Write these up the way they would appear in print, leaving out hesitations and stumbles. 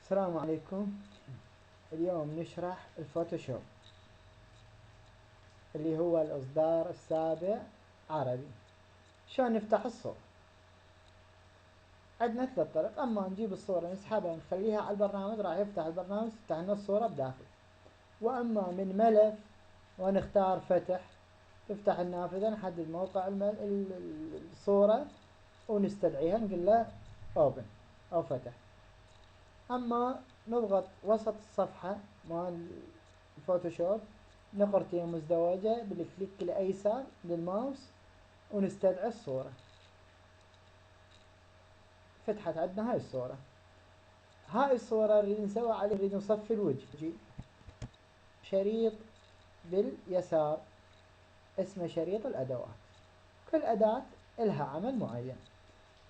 السلام عليكم. اليوم نشرح الفوتوشوب اللي هو الإصدار السابع عربي. شلون نفتح الصورة؟ عندنا ثلاث طرق. أما نجيب الصورة نسحبها نخليها على البرنامج، راح يفتح البرنامج يفتح لنا الصورة بداخل. وأما من ملف ونختار فتح، تفتح النافذة، نحدد موقع الصورة ونستدعيها، نقول له open أو فتح. أما نضغط وسط الصفحة مال الفوتوشوب نقرتين مزدوجة بالكليك الأيسر للماوس ونستدعي الصورة. فتحت عندنا هاي الصورة. هاي الصورة نريد نسوي عليه، نريد نصفي الوجه. شريط باليسار اسمه شريط الأدوات. كل أداة إلها عمل معين.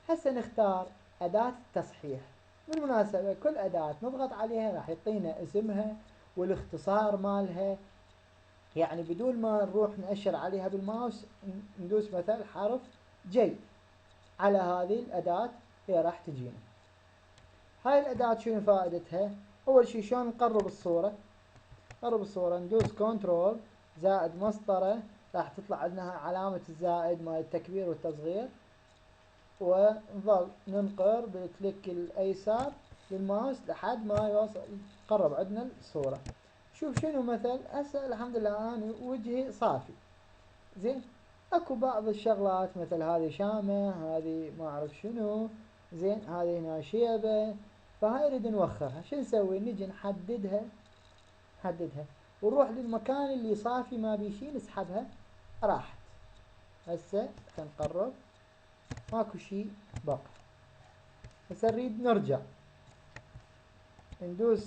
هسه نختار أداة التصحيح. بالمناسبة كل أداة نضغط عليها راح يعطينا اسمها والاختصار مالها، يعني بدون ما نروح نأشر عليها بالماوس ندوس مثلا حرف جي على هذه الأداة هي راح تجينا. هاي الأداة شنو فائدتها؟ أول شي شلون نقرب الصورة. نقرب الصورة ندوس كنترول زائد مسطرة، راح تطلع عندنا علامة الزائد مال التكبير والتصغير، ونظل ننقر بالكليك الأيسر للماوس لحد ما يوصل يقرب عندنا الصورة. شوف شنو مثل هسه الحمد لله أنا وجهي صافي زين. اكو بعض الشغلات مثل هذه شامة، هذه ما اعرف شنو، زين هذه هنا شيبة، فهاي نريد نوخرها. شو نسوي؟ نجي نحددها ونروح للمكان اللي صافي ما بيشي نسحبها، راحت. هسه نقرب ماكو شي بقى. هسه نريد نرجع ندوس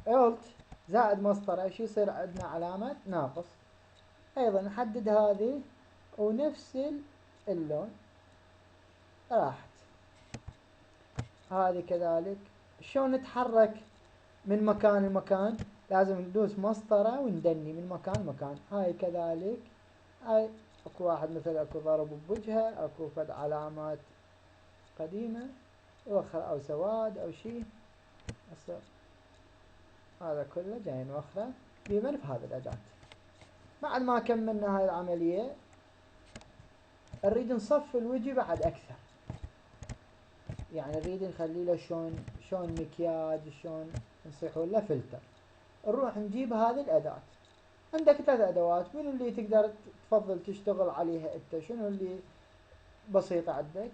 Alt زائد مسطرة، شو يصير عندنا علامة ناقص. ايضا نحدد هذه ونفس اللون، راحت. هذه كذلك. شلون نتحرك من مكان لمكان؟ لازم ندوس مسطرة وندني من مكان لمكان. هاي كذلك. هاي اكو واحد مثل اكو ضرب بوجهه، اكو فد علامات قديمة يوخر او سواد او شي. هسه هذا كله جاي نوخره بمن في هذه الأداة. بعد ما كملنا هاي العملية نريد نصفي الوجه بعد أكثر، يعني نريد نخلي له شلون مكياج، شلون نصيحوا له فلتر. نروح نجيب هذه الأداة. عندك ثلاث أدوات، من اللي تقدر تفضل تشتغل عليها أنت؟ شنو اللي بسيطة عندك؟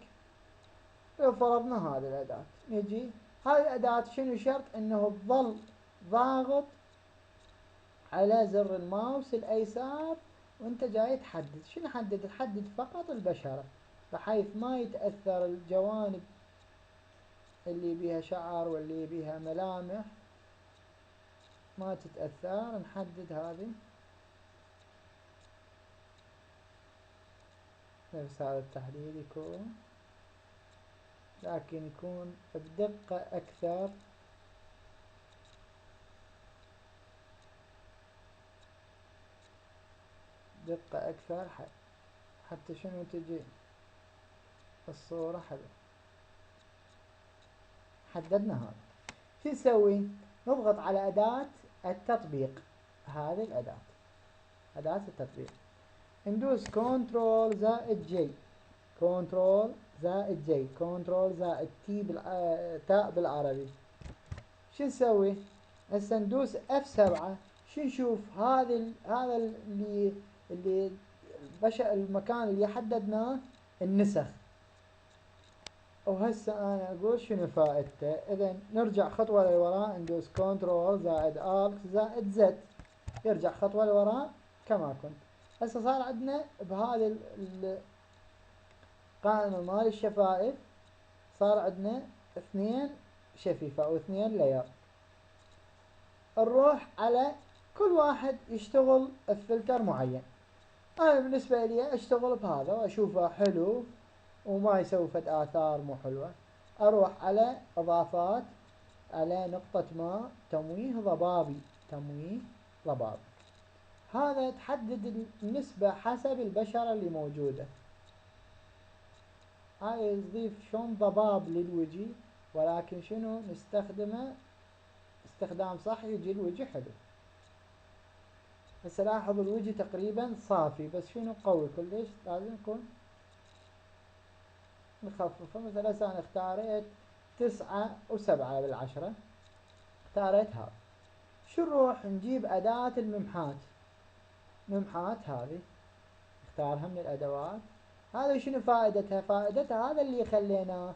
لو فرضنا هذه الأداة، نجي هذه الأداة شنو شرط؟ إنه تظل ضاغط على زر الماوس الأيسر وأنت جاي تحدد. شنو حدد؟ تحدد فقط البشرة بحيث ما يتأثر الجوانب اللي بيها شعر واللي بيها ملامح ما تتأثر. نحدد هذه نفس هذا التحديد يكون، لكن يكون بدقة أكثر. دقة أكثر حتى شنو تجي الصورة حلوة. حددنا هذا. شو نسوي؟ نضغط على أداة التطبيق. هذه الأداة أداة التطبيق، ندوس كنترول زائد جي، كنترول زائد جي، كنترول زائد تاء بالعربي. شو نسوي؟ هسه ندوس F7. شو نشوف؟ هذا اللي المكان اللي حددناه النسخ. وهسه انا اقول شنو فائدته. اذا نرجع خطوة للوراء، ندوس كنترول زائد الت زائد زد، يرجع خطوة للوراء كما كنت. هسه صار عندنا بهذه القائمة مال الشفائف صار عندنا 2 شفيفة او 2 لاير. نروح على كل واحد يشتغل بفلتر معين. انا بالنسبة لي اشتغل بهذا واشوفه حلو وما يسوي فد آثار مو حلوة. أروح على إضافات، على نقطة ما تمويه ضبابي، تمويه ضبابي. هذا تحدد النسبة حسب البشرة اللي موجودة. هاي تضيف شلون ضباب للوجه ولكن شنو نستخدمه استخدام صح يجي الوجه حلو. هسه لاحظ الوجه تقريبا صافي، بس شنو قوي كلش، لازم يكون نخففه. مثلا هسه انا اختاريت 9.7 اختاريت هذا. شو نروح نجيب أداة الممحات، ممحات هذه اختارها من الأدوات. هذا شنو فائدتها؟ فائدتها هذا اللي خليناه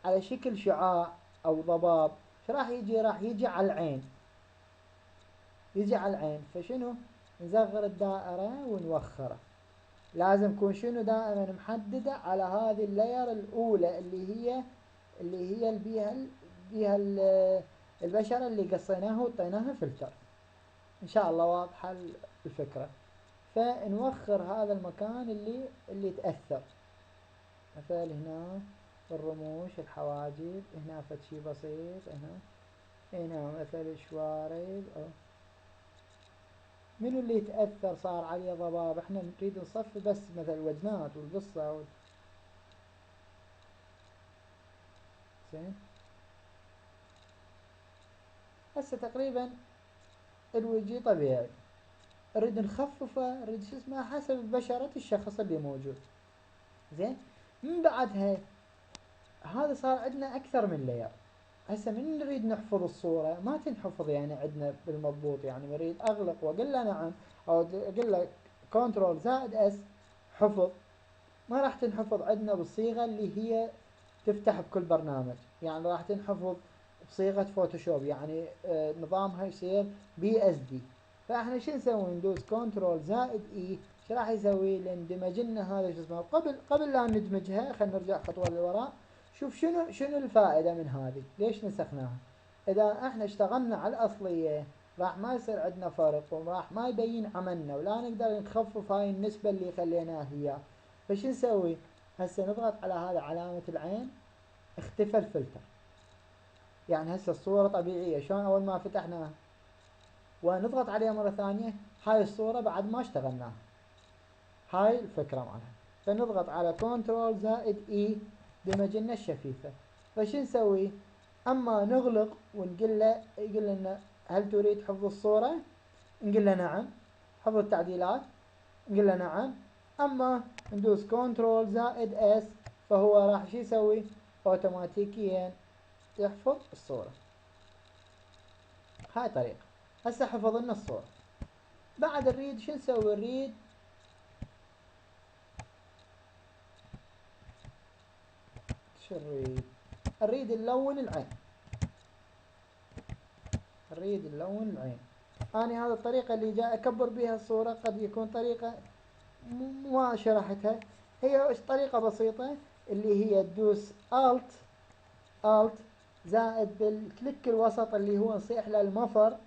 على شكل شعاع أو ضباب، شو راح يجي؟ راح يجي على العين، يجي على العين. فشنو؟ نصغر الدائرة ونوخره. لازم يكون شنو دائما محددة على هذه اللاير الأولى اللي هي بيها البشرة اللي قصيناها وطيناها فلتر. إن شاء الله واضحة الفكرة. فنوخر هذا المكان اللي تأثر، مثلا هنا الرموش الحواجب، هنا فد شي بسيط، هنا مثل شوارب. منو اللي يتأثر صار عليه ضباب؟ احنا نريد نصفي بس مثل الودنات والقصة زين. هسه تقريبا الوجه طبيعي، نريد نخففه، نريد شو اسمه حسب بشرة الشخص اللي موجود. زين. من بعدها هذا صار عندنا أكثر من لاير. هسه من نريد نحفظ الصورة ما تنحفظ يعني عندنا بالمضبوط، يعني نريد أغلق وأقول له نعم، أو أقول له كنترول زائد اس حفظ، ما راح تنحفظ عندنا بالصيغة اللي هي تفتح بكل برنامج. يعني راح تنحفظ بصيغة فوتوشوب، يعني نظامها يصير بي اس دي. فاحنا شو نسوي؟ ندوس كنترول زائد اي. شو راح يسوي؟ ندمج لنا هذا شو اسمه. قبل لا ندمجها خلينا نرجع خطوة للوراء. شوف شنو الفائدة من هذه، ليش نسخناها. اذا احنا اشتغلنا على الاصلية راح ما يصير عندنا فرق، وراح ما يبين عملنا، ولا نقدر نخفف هاي النسبة اللي خليناها هي. فش نسوي؟ هسه نضغط على هذا علامة العين، اختفى الفلتر. يعني هسه الصورة طبيعية شلون أول ما فتحناها، ونضغط عليها مرة ثانية، هاي الصورة بعد ما اشتغلناها. هاي الفكرة مالها. فنضغط على كنترول زائد اي دمج لنا الشفيفة. فش نسوي؟ أما نغلق ونقول له، يقول لنا هل تريد حفظ الصورة؟ نقول له نعم. حفظ التعديلات؟ نقول له نعم. أما ندوس كنترول زائد اس فهو راح شو يسوي؟ اوتوماتيكيا يحفظ الصورة. هاي طريقة. هسه حفظ لنا الصورة. بعد نريد شو نسوي؟ نريد نريد نلون العين. نريد نلون العين. أنا هذه الطريقة اللي جاي أكبر بها الصورة قد يكون طريقة ما شرحتها. هي طريقة بسيطة، اللي هي تدوس Alt زائد بالكليك الوسط اللي هو نصيح له المفر.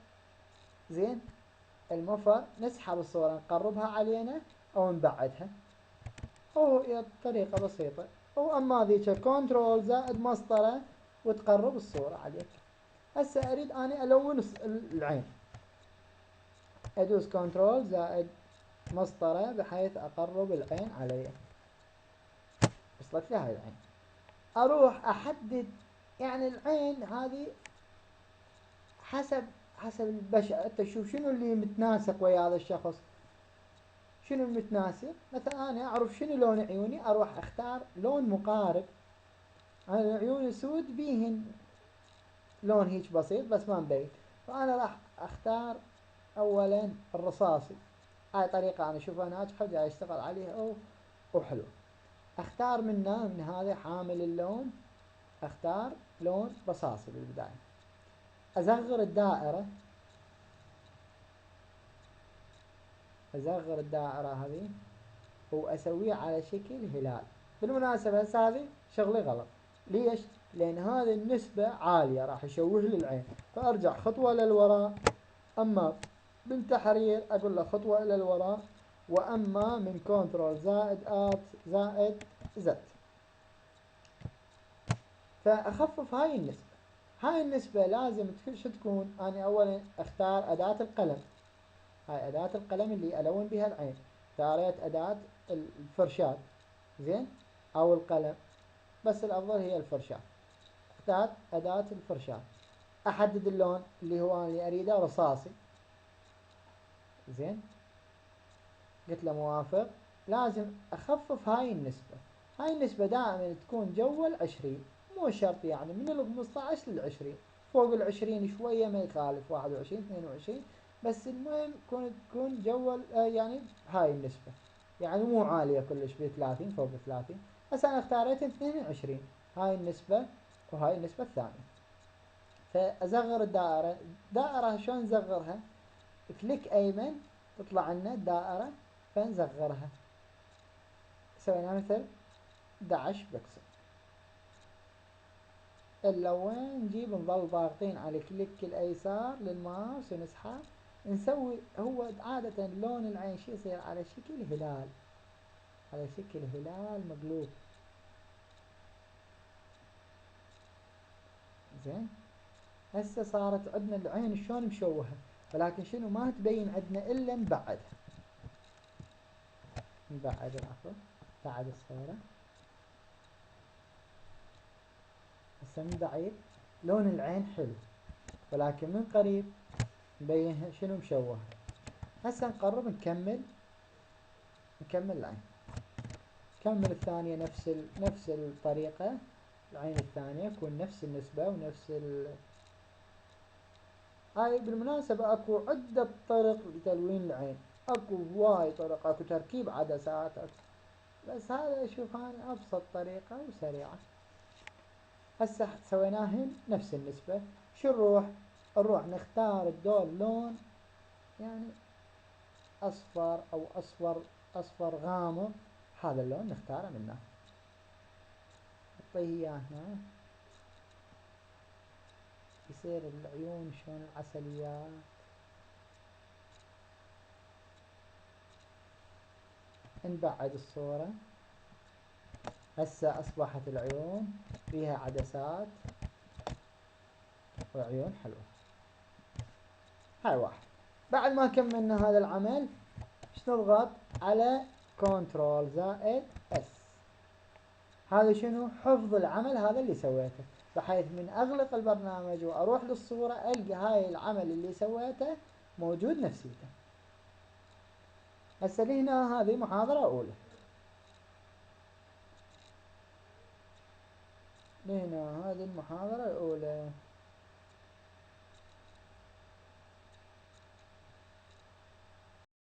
زين. المفر نسحب الصورة نقربها علينا أو نبعدها، هي طريقة بسيطة. أما ذيك كنترول زائد مسطرة وتقرب الصورة عليك. هسه أريد أنا ألون العين، أدوس كنترول زائد مسطرة بحيث أقرب العين علي. وصلت لي هاي العين. أروح أحدد يعني العين هذه حسب البشر. أنت شوف شنو اللي متناسق ويا هذا الشخص، شنو المتناسق. مثلا أنا أعرف شنو لون عيوني، أروح أختار لون مقارب. أنا عيوني سود بيهن لون هيك بسيط بس ما مبين، فأنا راح أختار أولا الرصاصي. هاي طريقة أنا أشوفها ناجحة وجاي أشتغل عليها وحلو. أختار من هذا حامل اللون، أختار لون رصاصي بالبداية. أصغر الدائرة، أصغر الدائرة هذه وأسويه على شكل هلال. بالمناسبة هسه هذه شغلي غلط. ليش؟ لأن هذه النسبة عالية راح يشوه لي العين، فأرجع خطوة للوراء. أما بالتحرير أقول له خطوة إلى الوراء، وأما من كنترول زائد آت زائد زد. فأخفف هاي النسبة. هاي النسبة لازم شو تكون؟ أنا أولا أختار أداة القلم. هاي أداة القلم اللي ألون بها العين. اختاريت أداة الفرشاة. زين. أو القلم، بس الأفضل هي الفرشاة. اخترت أداة الفرشاة، أحدد اللون اللي هو اللي أريده رصاصي. زين، قلت له موافق. لازم أخفف هاي النسبة. هاي النسبة دائما تكون جوا 20، مو شرط يعني من 15 ل20. فوق 20 شوية ما يخالف، 21 22، بس المهم تكون جوا يعني هاي النسبة، يعني مو عالية كلش ب 30 فوق 30. هسه أنا اختاريت 22، هاي النسبة وهاي النسبة الثانية. فأصغر الدائرة. دائرة شلون نصغرها؟ كليك أيمن تطلع لنا الدائرة فنصغرها. سوينا مثل 11 بكسل. إلا وين نجيب نظل ضاغطين على كليك الأيسار للماوس ونسحب. نسوي هو عادة لون العين شي يصير على شكل هلال، على شكل هلال مقلوب. زين، هسه صارت عندنا العين شلون مشوهة، ولكن شنو ما تبين عندنا إلا نبعدها. نبعد العفو، بعد الصورة. هسه من بعيد لون العين حلو، ولكن من قريب مبين شنو مشوه. هسه نقرب نكمل العين. نكمل الثانية نفس الطريقة. العين الثانية تكون نفس النسبة ونفس هاي بالمناسبة اكو عدة طرق لتلوين العين، اكو هواي طرق، اكو تركيب عدسات بس هذا اشوف انا ابسط طريقة وسريعة. هسه سويناهن نفس النسبة. شو نروح نختار الدول لون يعني اصفر او اصفر غامق. هذا اللون نختاره منه، نعطيه اياه هنا. يصير العيون شلون العسليات. نبعد الصورة. هسه اصبحت العيون فيها عدسات وعيون حلوة. هاي واحد. بعد ما كملنا هذا العمل نضغط على كنترول زائد اس. هذا شنو؟ حفظ العمل هذا اللي سويته، بحيث من اغلق البرنامج واروح للصورة القى هاي العمل اللي سويته موجود نفسيته. هسه هنا هذه محاضرة أولى. هنا هذه المحاضرة الأولى.